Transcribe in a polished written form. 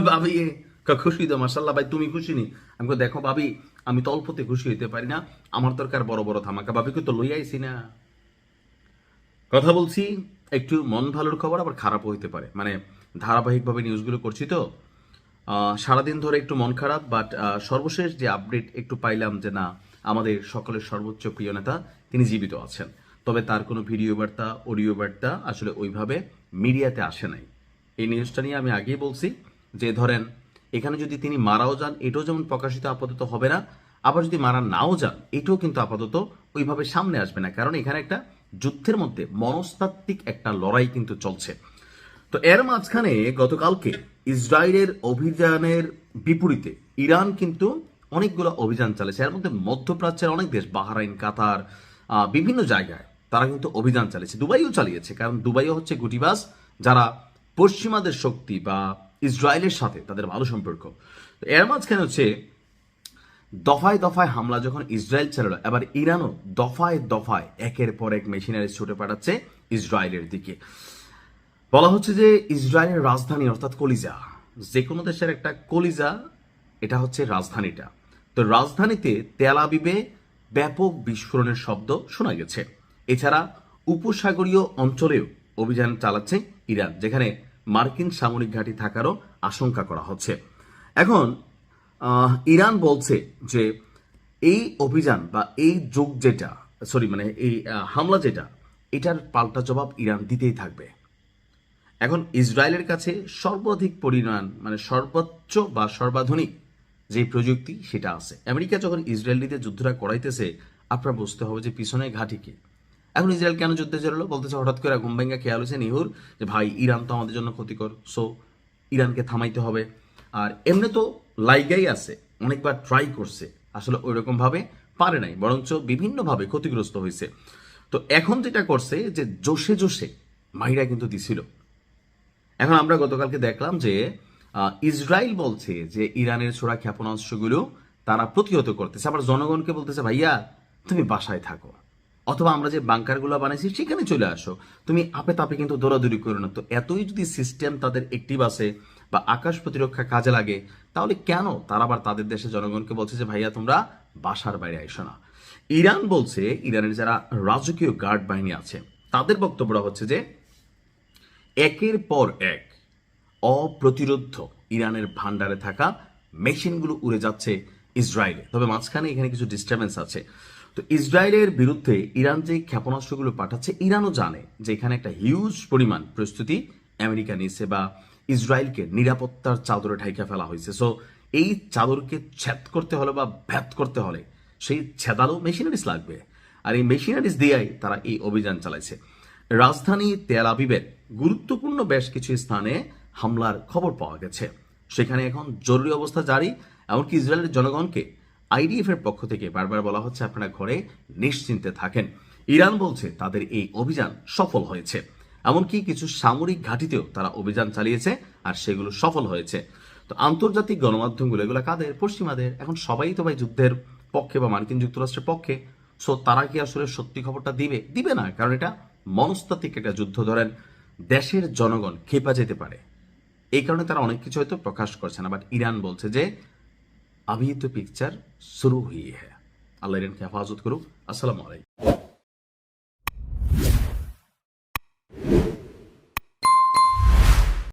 ভাবি খুশি তো মাসাল্লাহ ভাই, তুমি খুশি নি? আমি কই, দেখো ভাবি, আমি তো অল্পতে খুশি হইতে পারি না, আমার দরকার বড় বড় ধামাকা। ভাবিকে তো লই আইছি না। কথা বলছি একটু মন ভালোর খবর, আবার খারাপও হইতে পারে, মানে ধারাবাহিকভাবে নিউজগুলো করছি তো সারাদিন ধরে একটু মন খারাপ। বাট সর্বশেষ যে আপডেট একটু পাইলাম যে না, আমাদের সকলের সর্বোচ্চ প্রিয় নেতা তিনি জীবিত আছেন। তবে তার কোনো ভিডিও বার্তা, অডিও বার্তা আসলে ওইভাবে মিডিয়াতে আসে নাই। এই নিউজটা নিয়ে আমি আগেই বলছি যে ধরেন এখানে যদি তিনি মারাও যান, এটাও যেমন প্রকাশিত আপাতত হবে না, আবার যদি মারা নাও যান, এটাও কিন্তু আপাতত ওইভাবে সামনে আসবে না, কারণ এখানে একটা যুদ্ধের মধ্যে মনস্তাত্ত্বিক একটা লড়াই কিন্তু চলছে। তো এর মাঝখানে গতকালকে ইসরায়েলের অভিযানের বিপরীতে ইরান কিন্তু অনেকগুলো অভিযান চালিয়েছে। এর মধ্যে মধ্যপ্রাচ্যের অনেক দেশ, বাহরাইন, কাতার, বিভিন্ন জায়গায় তারা কিন্তু অভিযান চালিয়েছে। দুবাইও চালিয়েছে, কারণ দুবাইও হচ্ছে গুটিবাস যারা পশ্চিমাদের শক্তি বা ইসরায়েলের সাথে তাদের ভালো সম্পর্ক। তো এর মাঝখানে হচ্ছে দফায় দফায় হামলা যখন ইসরায়েল চালালো, এবার ইরানও দফায় দফায় একের পর এক মেশিনারি ছুটে পাঠাচ্ছে ইসরায়েলের দিকে। বলা হচ্ছে যে ইসরায়েলের রাজধানী অর্থাৎ কলিজা, যে কোনো দেশের একটা কলিজা, এটা হচ্ছে রাজধানীটা। তো রাজধানীতে তেল আবিবে ব্যাপক বিস্ফোরণের শব্দ শোনা গেছে। এছাড়া উপসাগরীয় অঞ্চলেও অভিযান চালাচ্ছে ইরান, যেখানে মার্কিন সামরিক ঘাঁটি থাকারও আশঙ্কা করা হচ্ছে। এখন ইরান বলছে যে এই অভিযান বা এই যুগ যেটা, মানে এই হামলা যেটা, এটার পাল্টা জবাব ইরান দিতেই থাকবে। এখন ইসরায়েলের কাছে সর্বাধিক পরিমাণ, মানে সর্বোচ্চ বা সর্বাধুনিক যে প্রযুক্তি সেটা আছে। আমেরিকা যখন ইসরায়েলিতে যুদ্ধটা করাইতেছে, আপনার বুঝতে হবে যে পিছনে ঘাঁটি কি। এখন ইসরায়েল কেন যুদ্ধে জড়ালো? বলতেছে হঠাৎ করে ঘুম ভেঙ্গা খেয়াল হয়েছে নিহুর যে ভাই ইরান তো আমাদের জন্য ক্ষতিকর, সো ইরানকে থামাইতে হবে। আর এমনি তো লাইগাই আছে, অনেকবার ট্রাই করছে, আসলে ওই রকম ভাবে পারে নাই, বরঞ্চ বিভিন্নভাবে ক্ষতিগ্রস্ত হয়েছে। তো এখন যেটা করছে যে জোশে জোশে মাইরা কিন্তু দিছিল। এখন আমরা গতকালকে দেখলাম যে ইসরায়েল বলছে যে ইরানের ছোড়া ক্ষেপণাস্ত্রগুলো তারা প্রতিহত করতেছে, আবার জনগণকে বলতেছে ভাইয়া তুমি বাসায় থাকো, অথবা আমরা যে বাংকারগুলো বানাইছি সেখানে চলে আসো, তুমি আপে তাপে কিন্তু দৌড়াদৌড়ি করো না। তো এতই যদি সিস্টেম তাদের অ্যাক্টিভ আছে বা আকাশ প্রতিরক্ষা কাজে লাগে, তাহলে কেন তারা আবার তাদের দেশে জনগণকে বলছে যে ভাইয়া তোমরা বাসার বাইরে আইসো না? ইরান বলছে, ইরানের যারা রাজকীয় গার্ড বাহিনী আছে তাদের বক্তব্যটা হচ্ছে যে একের পর এক অপ্রতিরোধ ইরানের ভান্ডারে থাকা মেশিনগুলো উড়ে যাচ্ছে ইসরায়েলে। তবে মাঝখানে এখানে কিছু ডিস্টারবেন্স আছে। তো ইসরায়েলের বিরুদ্ধে ইরান যে ক্ষেপণাস্ত্রগুলো পাঠাচ্ছে, ইরানও জানে যে এখানে একটা হিউজ পরিমাণ প্রস্তুতি আমেরিকা নিয়েছে বা ইসরায়েলকে নিরাপত্তার চাদরে ঢাইকা ফেলা হয়েছে। সো এই চাদরকে ছেদ করতে হলে বা ভেদ করতে হলে সেই ছেদালো মেশিনারিজ লাগবে, আর এই মেশিনারিজ দিয়েই তারা এই অভিযান চালাইছে। রাজধানী তেল আবিবের গুরুত্বপূর্ণ বেশ কিছু স্থানে হামলার খবর পাওয়া গেছে, সেখানে এখন জরুরি অবস্থা জারি। এমনকি ইসরায়েলের জনগণকে আইডিএফ এর পক্ষ থেকে বারবার বলা হচ্ছে আপনারা ঘরে নিশ্চিন্তে থাকেন। ইরান বলছে তাদের এই অভিযান সফল হয়েছে, এমনকি কিছু সামরিক ঘাঁটিতেও তারা অভিযান চালিয়েছে আর সেগুলো সফল হয়েছে। তো আন্তর্জাতিক গণমাধ্যমগুলো এগুলো কাদের? পশ্চিমাদের। এখন সবাই তো ভাই যুদ্ধের পক্ষে বা মার্কিন যুক্তরাষ্ট্রের পক্ষে। সো তারা কি আসলে সত্যি খবরটা দিবে? দিবে না, কারণ এটা মনস্তাত্ত্বিক একটা যুদ্ধ। ধরেন দেশের জনগণ খেপা যেতে পারে, এই কারণে তারা অনেক কিছু হয়তো প্রকাশ করছে না। বাট ইরান বলছে যে अभी तो पिक्चर शुरू हुई है। अल्लाह इरान की हिफाजत करो। अस्सलाम वालेकुम।